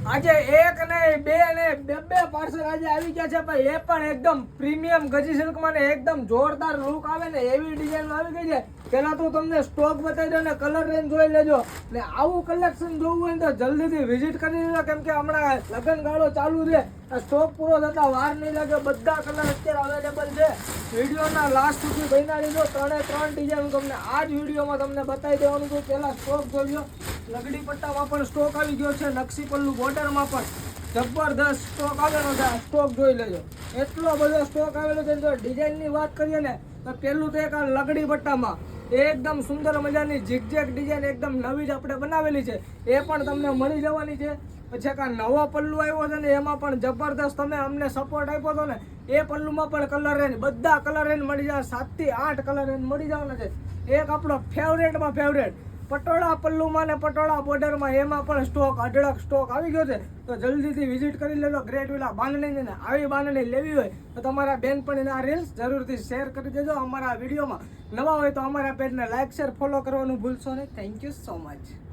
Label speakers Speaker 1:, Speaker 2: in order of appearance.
Speaker 1: આજે એક નહીં બે ને બે પાર્સલ આજે આવી ગયા છે ભાઈ, એ પણ એકદમ પ્રીમિયમ ગજી સિલ્કમાં ને એકદમ જોરદાર લુક આવે ને એવી ડિઝાઇન આવી ગઈ છે. પેલા તો તમને સ્ટોક બતાવી દો ને કલર રેન્જ જોઈ લેજો. ને આવું કલેક્શન જોવું હોય તો જલ્દીથી વિઝિટ કરી લેજો, કેમ કે હમણાં લગ્ન ગાળો ચાલુ છે, સ્ટોક પૂરો થતા વાર નહીં લાગે. બધા કલર અત્યારે અવેલેબલ છે. વિડીયોના લાસ્ટ સુધી બન્યા રહેજો. 3 ડિઝાઇન તમને આ જ વિડીયોમાં તમને બતાવી દેવાનું છે. પહેલા સ્ટોક જોઈ લો. લગડી પટ્ટામાં પણ સ્ટોક આવી ગયો છે, નકશી પલ્લુ બોર્ડરમાં પણ જબરદસ્ત સ્ટોક આવેલો છે. સ્ટોક જોઈ લેજો, એટલો બધો સ્ટોક આવેલો છે. જો ડિઝાઇનની વાત કરીએ ને તો પહેલું તો એક આ લગડી પટ્ટામાં એકદમ સુંદર મજાની ઝિગઝેગ ડિઝાઇન એકદમ નવી જ આપણે બનાવેલી છે, એ પણ તમને મળી જવાની છે. પછી આ નવો પલ્લુ આવ્યો છે ને એમાં પણ જબરદસ્ત તમે અમને સપોર્ટ આપ્યો હતો ને, એ પલ્લુમાં પણ કલર રેન્જ બધા કલર રેન્જ મળી જાય. 7 થી 8 કલર રેન્જ મળી જવાના છે. એક આપણો ફેવરેટમાં ફેવરેટ પટોળા પલ્લુમાં ને પટોળા બોર્ડરમાં એમાં પણ સ્ટોક અઢળક સ્ટોક આવી ગયો છે. તો જલ્દીથી વિઝિટ કરી લેજો. ગ્રેટ વિલા બાંધણી ને આવી બાંધણી લેવી હોય તો તમારા બેનપણીને આ રીલ્સ જરૂરથી શેર કરી દેજો. અમારા વિડીયોમાં નવા હોય તો અમારા પેજને લાઈક શેર ફોલો કરવાનું ભૂલશો નહીં. Thank you so much.